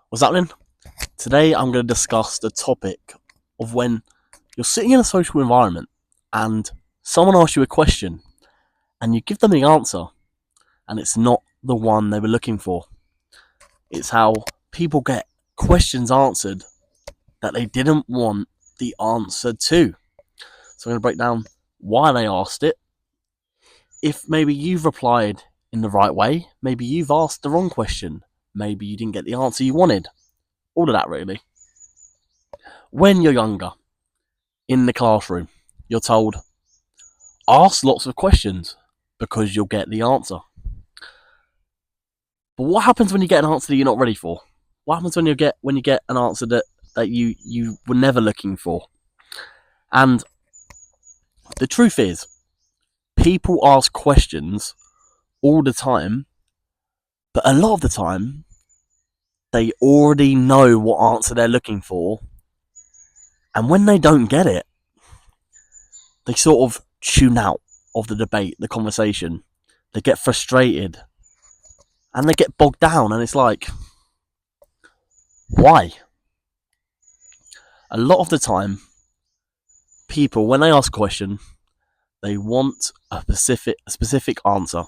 What's happening? Today I'm going to discuss the topic of when you're sitting in a social environment and someone asks you a question and you give them the answer and it's not the one they were looking for. It's how people get questions answered that they didn't want the answer to. So I'm going to break down why they asked it. If maybe you've replied in the right way, maybe you've asked the wrong question, maybe you didn't get the answer you wanted. All of that really. When you're younger, in the classroom, you're told, ask lots of questions because you'll get the answer. But what happens when you get an answer that you're not ready for? What happens when you get an answer that you were never looking for? And the truth is, people ask questions all the time, but a lot of the time, they already know what answer they're looking for. And when they don't get it, they sort of tune out of the debate, the conversation. They get frustrated and they get bogged down, and it's like, why? A lot of the time, people, when they ask a question, they want a specific answer.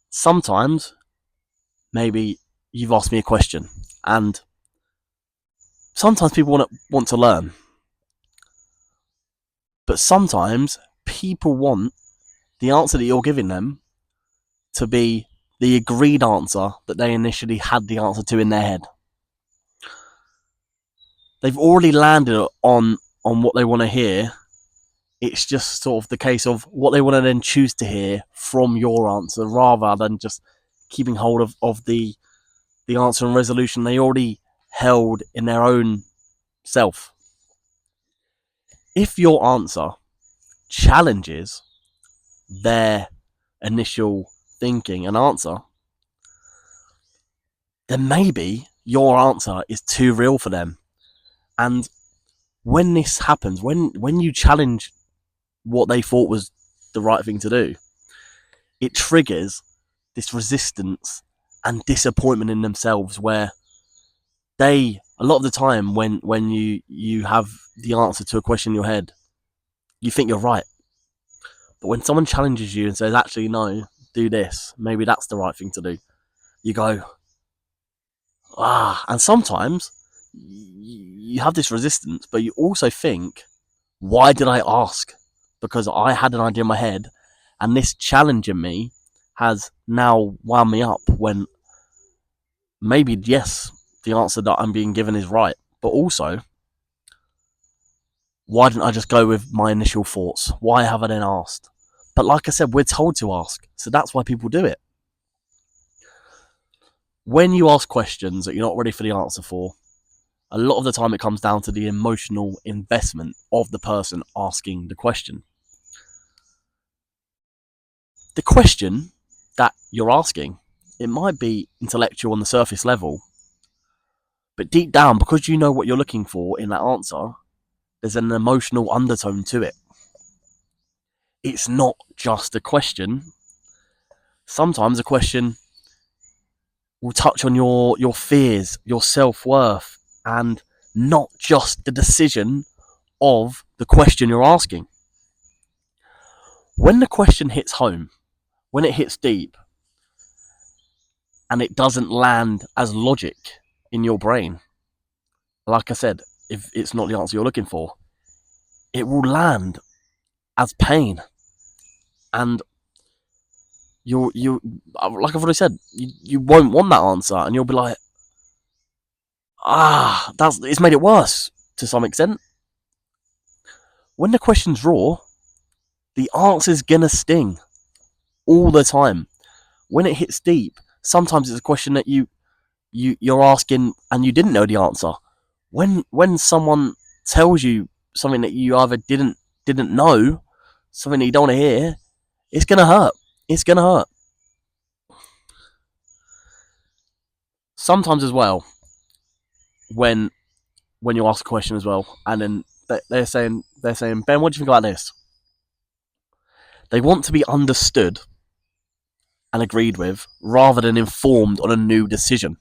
Sometimes, maybe you've asked me a question, and sometimes people want to learn. But sometimes, people want the answer that you're giving them to be the agreed answer that they initially had the answer to in their head. They've already landed on what they want to hear. It's just sort of the case of what they want to then choose to hear from your answer, rather than just keeping hold of the answer and resolution they already held in their own self. If your answer challenges their initial thinking and answer, then maybe your answer is too real for them. And when this happens, when you challenge what they thought was the right thing to do, it triggers this resistance and disappointment in themselves, where they, a lot of the time, when you have the answer to a question in your head, you think you're right. But when someone challenges you and says, actually, no, do this, maybe that's the right thing to do, you go, and sometimes you have this resistance, but you also think, why did I ask? Because I had an idea in my head, and this challenge in me has now wound me up, when maybe, yes, the answer that I'm being given is right, but also, why didn't I just go with my initial thoughts? Why have I then asked? But like I said, we're told to ask, so that's why people do it. When you ask questions that you're not ready for the answer for, a lot of the time it comes down to the emotional investment of the person asking the question. The question that you're asking, it might be intellectual on the surface level, but deep down, because you know what you're looking for in that answer, there's an emotional undertone to it. It's not just a question. Sometimes a question will touch on your fears, your self-worth, and not just the decision of the question you're asking. When the question hits home, when it hits deep, and it doesn't land as logic in your brain, like I said, if it's not the answer you're looking for, it will land as pain. And you like I've already said, you won't want that answer, and you'll be like, it's made it worse to some extent. When the question's raw, the answer's gonna sting all the time. When it hits deep, sometimes it's a question that you're asking and you didn't know the answer. When someone tells you something that you either didn't know, something that you don't want to hear, it's gonna hurt. It's gonna hurt. Sometimes as well, when you ask a question as well, and then they're saying, Ben, what do you think about this? They want to be understood and agreed with, rather than informed on a new decision.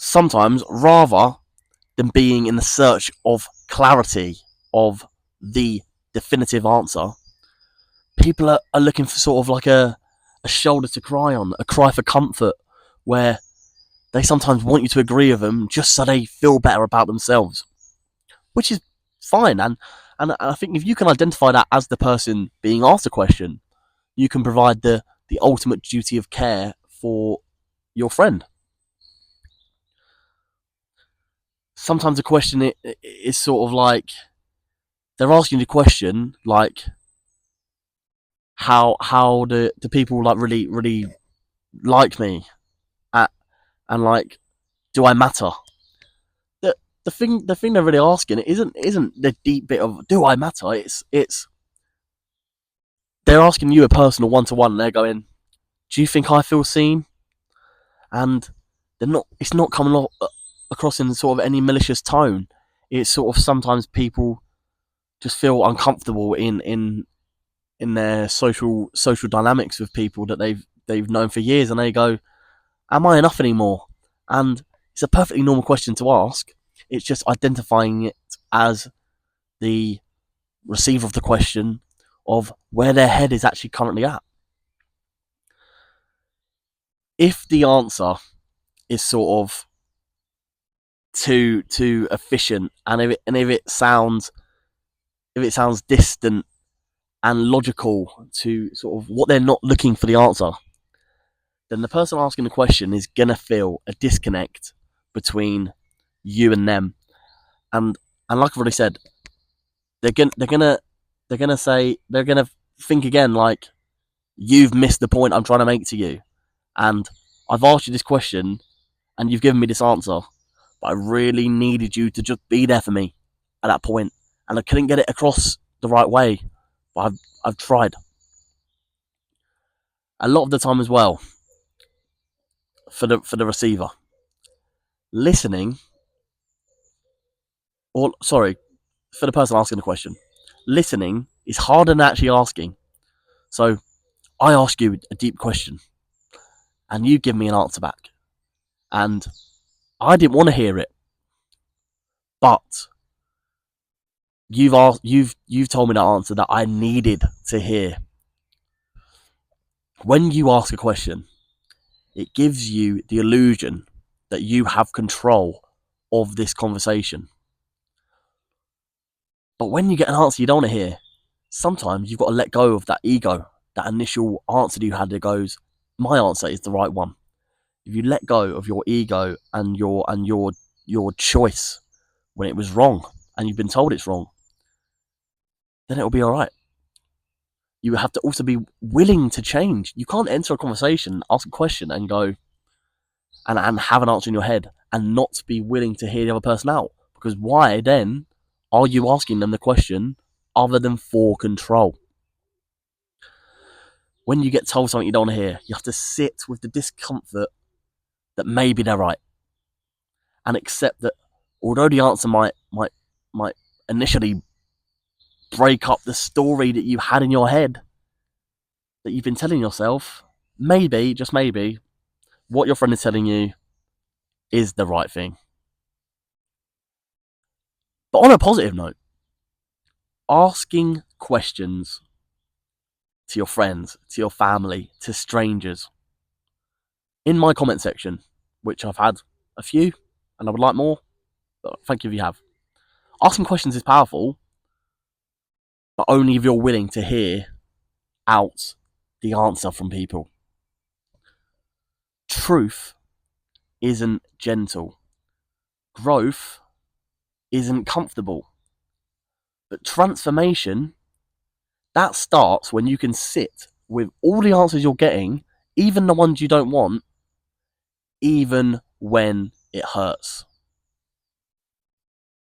sometimes, rather than being in the search of clarity, of the definitive answer, people are looking for sort of like a shoulder to cry on, a cry for comfort, where they sometimes want you to agree with them just so they feel better about themselves, which is fine. And I think if you can identify that as the person being asked a question, you can provide the ultimate duty of care for your friend. Sometimes a question is sort of like they're asking you a question like how do people like really like me, and like, do I matter? The thing they're really asking isn't the deep bit of do I matter. It's they're asking you a personal one-to-one, and they're going, do you think I feel seen? And they're not. It's not coming across in sort of any malicious tone. It's sort of sometimes people just feel uncomfortable in their social dynamics with people that they've known for years, and they go, am I enough anymore? And it's a perfectly normal question to ask. It's just identifying it as the receiver of the question of where their head is actually currently at. If the answer is sort of too efficient, and if it sounds distant and logical to sort of what they're not looking for the answer, then the person asking the question is gonna feel a disconnect between you and them. And like I've already said, they're gonna think again like, you've missed the point I'm trying to make to you, and I've asked you this question and you've given me this answer, but I really needed you to just be there for me at that point, and I couldn't get it across the right way, but I've tried. A lot of the time as well, for the receiver, listening, or sorry, for the person asking the question, listening is harder than actually asking. So I ask you a deep question, and you give me an answer back, and I didn't want to hear it, but you've told me the answer that I needed to hear. When you ask a question, it gives you the illusion that you have control of this conversation. But when you get an answer you don't want to hear, sometimes you've got to let go of that ego, that initial answer that you had that goes, my answer is the right one. If you let go of your ego and your choice when it was wrong and you've been told it's wrong, then it'll be all right. You have to also be willing to change. You can't enter a conversation, ask a question, and go and have an answer in your head and not be willing to hear the other person out. Because why then are you asking them the question other than for control? When you get told something you don't want to hear, you have to sit with the discomfort that maybe they're right, and accept that although the answer might initially break up the story that you had in your head, that you've been telling yourself, maybe, just maybe, what your friend is telling you is the right thing. But on a positive note, asking questions to your friends, to your family, to strangers, in my comment section, which I've had a few, and I would like more, but thank you if you have. Asking questions is powerful, but only if you're willing to hear out the answer from people. Truth isn't gentle. Growth isn't comfortable. But transformation, that starts when you can sit with all the answers you're getting, even the ones you don't want, even when it hurts.